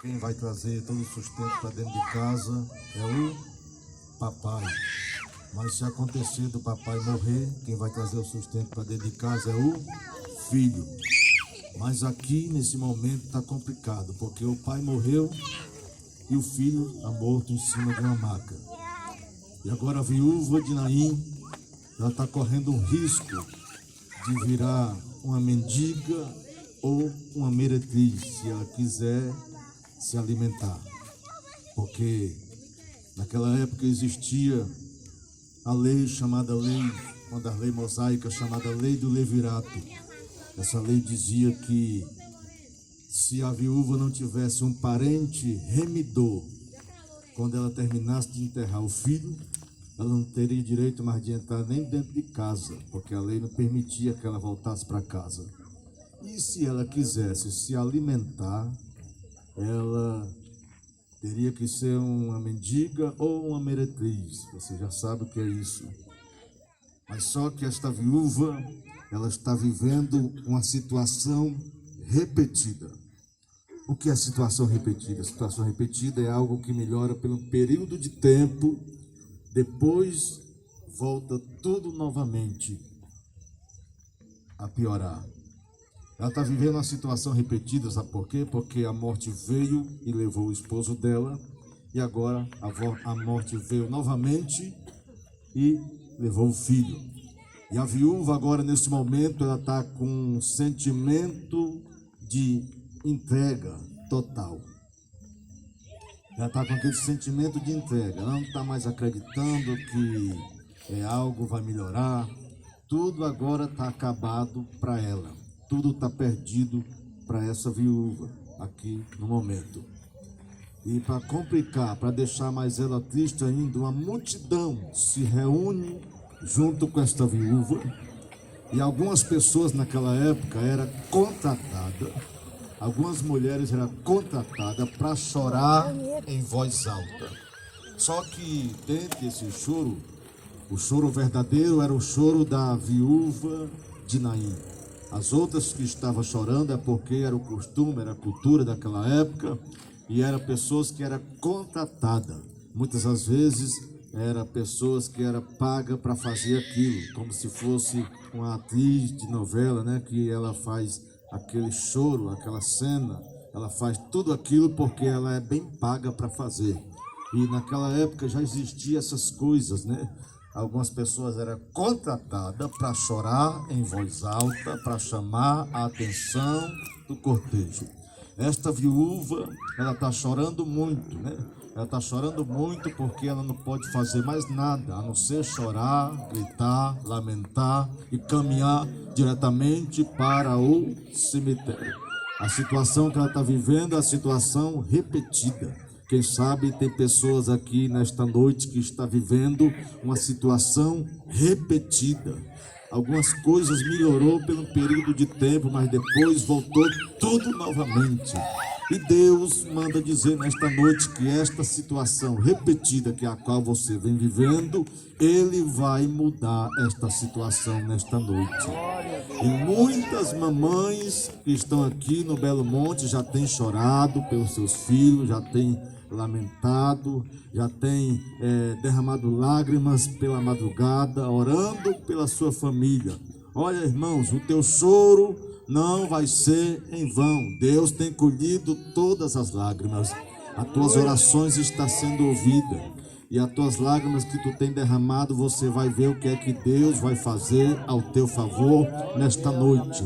Quem vai trazer todo o sustento para dentro de casa é o papai. Mas se acontecer do papai morrer, quem vai trazer o sustento para dentro de casa é o filho. Mas aqui, nesse momento, está complicado, porque o pai morreu e o filho está morto em cima de uma maca. E agora a viúva de Naim, ela está correndo um risco de virar uma mendiga ou uma meretriz, se ela quiser se alimentar. Porque naquela época existia a lei chamada lei, uma das leis mosaicas chamada lei do levirato. Essa lei dizia que se a viúva não tivesse um parente remidor, quando ela terminasse de enterrar o filho, ela não teria direito mais de entrar nem dentro de casa, porque a lei não permitia que ela voltasse para casa. E se ela quisesse se alimentar, ela teria que ser uma mendiga ou uma meretriz. Você já sabe o que é isso. Mas só que esta viúva, ela está vivendo uma situação repetida. O que é situação repetida? A situação repetida é algo que melhora pelo período de tempo, depois volta tudo novamente a piorar. Ela está vivendo uma situação repetida, sabe por quê? Porque a morte veio e levou o esposo dela, e agora a morte veio novamente e levou o filho. E a viúva agora, nesse momento, ela está com um sentimento de entrega total. Ela está com aquele sentimento de entrega, ela não está mais acreditando que algo vai melhorar. Tudo agora está acabado para ela. Tudo está perdido para essa viúva aqui no momento. E para complicar, para deixar mais ela triste ainda, uma multidão se reúne junto com esta viúva. E algumas pessoas naquela época eram contratadas, algumas mulheres eram contratadas para chorar em voz alta. Só que dentro desse choro, o choro verdadeiro era o choro da viúva de Naim. As outras que estavam chorando é porque era o costume, era a cultura daquela época, e eram pessoas que eram contratadas. Muitas das vezes eram pessoas que eram pagas para fazer aquilo, como se fosse uma atriz de novela, né? Que ela faz aquele choro, aquela cena, ela faz tudo aquilo porque ela é bem paga para fazer. E naquela época já existiam essas coisas, né? Algumas pessoas eram contratadas para chorar em voz alta, para chamar a atenção do cortejo. Esta viúva, ela está chorando muito, né? Ela está chorando muito porque ela não pode fazer mais nada, a não ser chorar, gritar, lamentar e caminhar diretamente para o cemitério. A situação que ela está vivendo é a situação repetida. Quem sabe tem pessoas aqui nesta noite que estão vivendo uma situação repetida. Algumas coisas melhorou pelo período de tempo, mas depois voltou tudo novamente. E Deus manda dizer nesta noite que esta situação repetida, que é a qual você vem vivendo, Ele vai mudar esta situação nesta noite. E muitas mamães que estão aqui no Belo Monte já têm chorado pelos seus filhos, já têm lamentado, já tem derramado lágrimas pela madrugada, orando pela sua família. Olha, irmãos, o teu choro não vai ser em vão. Deus tem colhido todas as lágrimas. As tuas orações estão sendo ouvidas. E as tuas lágrimas que tu tem derramado, você vai ver o que é que Deus vai fazer ao teu favor nesta noite.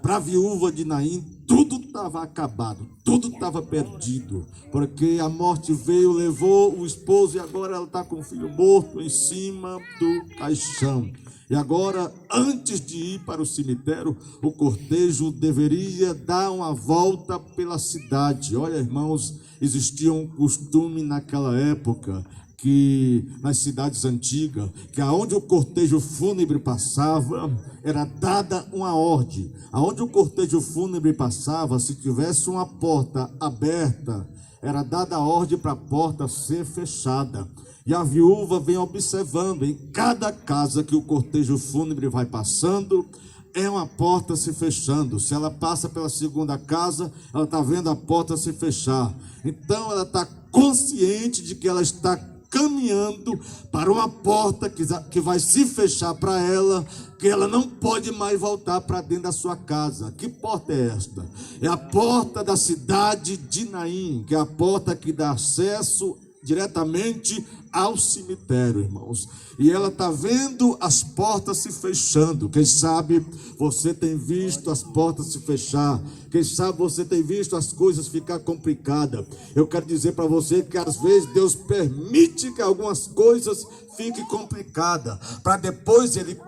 Para a viúva de Naim, tudo estava acabado, tudo estava perdido, porque a morte veio, levou o esposo e agora ela está com o filho morto em cima do caixão. E agora, antes de ir para o cemitério, o cortejo deveria dar uma volta pela cidade. Olha, irmãos, existia um costume naquela época, que nas cidades antigas, que aonde o cortejo fúnebre passava, era dada uma ordem. Aonde o cortejo fúnebre passava, se tivesse uma porta aberta, era dada a ordem para a porta ser fechada. E a viúva vem observando, em cada casa que o cortejo fúnebre vai passando, é uma porta se fechando. Se ela passa pela segunda casa, ela está vendo a porta se fechar. Então ela está consciente de que ela está caminhando para uma porta que vai se fechar para ela, que ela não pode mais voltar para dentro da sua casa. Que porta é esta? É a porta da cidade de Naim, que é a porta que dá acesso diretamente ao cemitério, irmãos. E ela está vendo as portas se fechando. Quem sabe você tem visto as portas se fechar. Quem sabe você tem visto as coisas ficar complicadas. Eu quero dizer para você que às vezes Deus permite que algumas coisas fiquem complicadas, para depois Ele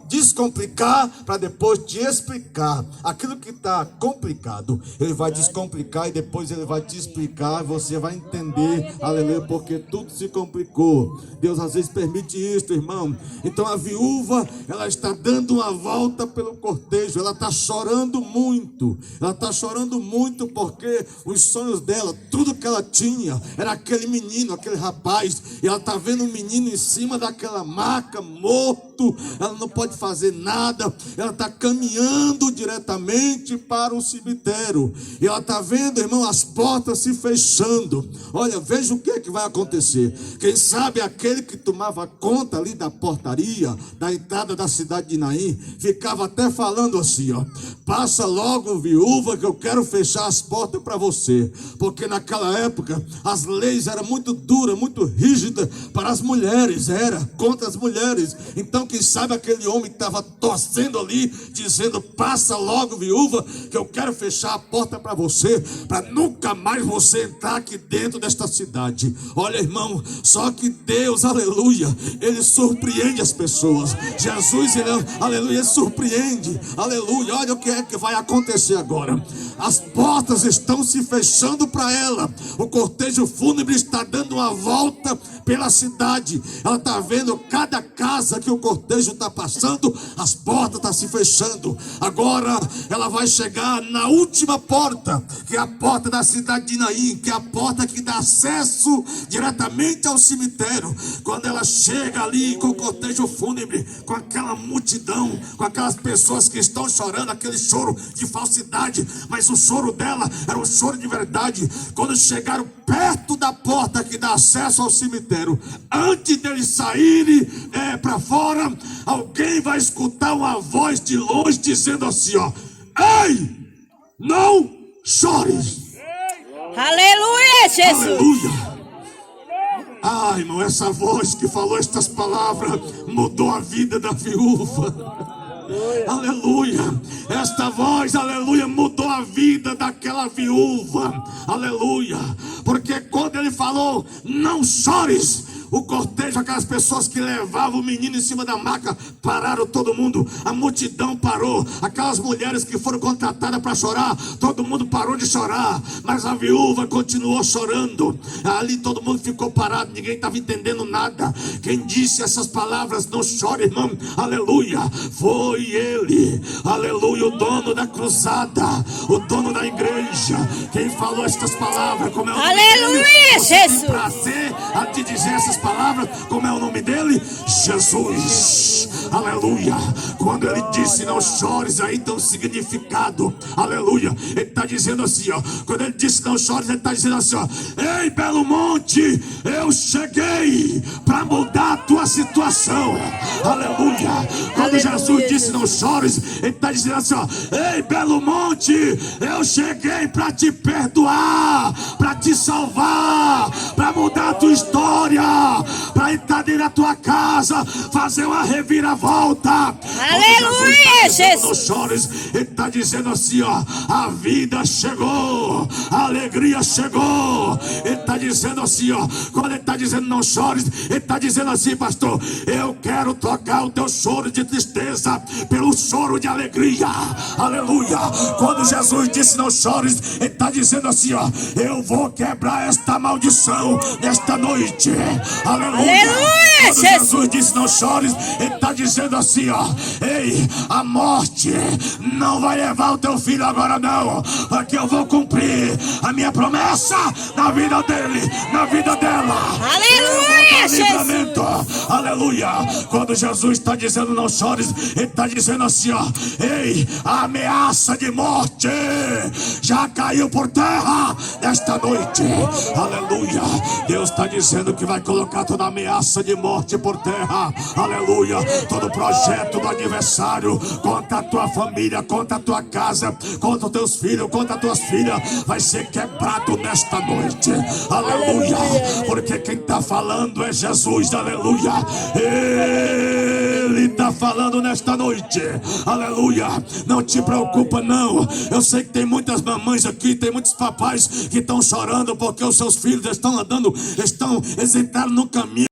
descomplicar, para depois te explicar. Aquilo que está complicado, Ele vai descomplicar e depois Ele vai te explicar. E você vai entender, aleluia, porque tudo se complicou. Deus às vezes permite isso, irmão. Então a viúva, ela está dando uma volta pelo cortejo. Ela está chorando muito. Ela está chorando muito porque os sonhos dela, tudo que ela tinha, era aquele menino, aquele rapaz. E ela está vendo um menino em cima daquela maca, morto. Ela não pode fazer nada. Ela está caminhando diretamente para o cemitério. E ela está vendo, irmão, as portas se fechando. Olha, veja o que é que vai acontecer. Quem sabe aquele que tomava conta ali da portaria, da entrada da cidade de Naim, ficava até falando assim, ó: passa logo, viúva, que eu quero fechar as portas para você. Porque naquela época as leis eram muito duras, muito rígidas para as mulheres, era contra as mulheres. Então quem sabe aquele homem estava torcendo ali, dizendo: passa logo, viúva, que eu quero fechar a porta para você, para nunca mais você entrar aqui dentro desta cidade. Olha, irmão, só que Deus, aleluia, Ele surpreende as pessoas. Jesus, Ele, aleluia, Ele surpreende, aleluia. Olha o que é que vai acontecer agora. As portas estão se fechando para ela. O cortejo fúnebre está dando uma volta pela cidade. Ela está vendo cada casa que o cortejo está passando, as portas estão se fechando. Agora ela vai chegar na última porta, que é a porta da cidade de Naim, que é a porta que dá acesso diretamente ao cemitério. Quando ela chega ali com o cortejo fúnebre, com aquela multidão, com aquelas pessoas que estão chorando, aquele choro de falsidade, mas o choro dela era um choro de verdade. Quando chegaram perto da porta que dá acesso ao cemitério, antes deles saírem para fora, alguém vai escutar uma voz de longe dizendo assim, ó: ei, não chores. Aleluia, Jesus. Aleluia. Ai, irmão, essa voz que falou estas palavras mudou a vida da viúva. Aleluia. Esta voz, aleluia, mudou a vida daquela viúva. Aleluia. Porque quando ele falou: não chores, o cortejo, aquelas pessoas que levavam o menino em cima da maca, pararam todo mundo. A multidão parou. Aquelas mulheres que foram contratadas para chorar, todo mundo parou de chorar. Mas a viúva continuou chorando. Ali todo mundo ficou parado, ninguém estava entendendo nada. Quem disse essas palavras: não chore, irmão, aleluia, foi ele. Aleluia, o dono da cruzada, o dono da igreja. Quem falou estas palavras, como é o nome aleluia, dele? Jesus. Tem prazer a te dizer essas palavras, como é o nome dele? Jesus. Aleluia. Quando ele disse não chores, aí tem um significado. Aleluia. Ele está dizendo assim, ó. Quando ele disse não chores, ele está dizendo assim, ó: ei, Belo Monte, eu cheguei para mudar a tua situação. Aleluia. Quando Aleluia, Jesus disse não chores, ele está dizendo assim, ó: ei, Belo Monte, eu cheguei para te perdoar, para te salvar, para mudar a tua história, para entrar dentro da tua casa, fazer uma reviravolta. Aleluia, Jesus. Não chores, ele está dizendo assim, ó: a vida chegou, a alegria chegou. Ele está dizendo assim, ó, quando ele está dizendo não chores, ele está dizendo assim: pastor, eu quero trocar o teu choro de tristeza pelo choro de alegria. Aleluia. Quando Jesus disse não chores, ele está dizendo assim, ó: eu vou quebrar esta maldição nesta noite. Aleluia. Aleluia, quando Jesus disse não chores, ele está dizendo assim, ó: ei, a morte não vai levar o teu filho agora não, porque eu vou cumprir a minha promessa na vida dele, na vida dela. Aleluia, livramento. Aleluia. Quando Jesus está dizendo não chores, ele está dizendo assim, ó: ei, a ameaça de morte já caiu por terra nesta noite. Aleluia. Deus está dizendo que vai colocar toda ameaça de morte por terra. Aleluia. Todo projeto do adversário contra a tua família, contra a tua casa, contra os teus filhos, contra as tuas filhas, vai ser quebrado nesta noite. Aleluia. Porque quem está falando é Jesus. Aleluia. Ele está falando nesta noite. Aleluia. Não te preocupa não. Eu sei que tem muitas mamães aqui, tem muitos papais que estão chorando porque os seus filhos estão andando, eles entraram no caminho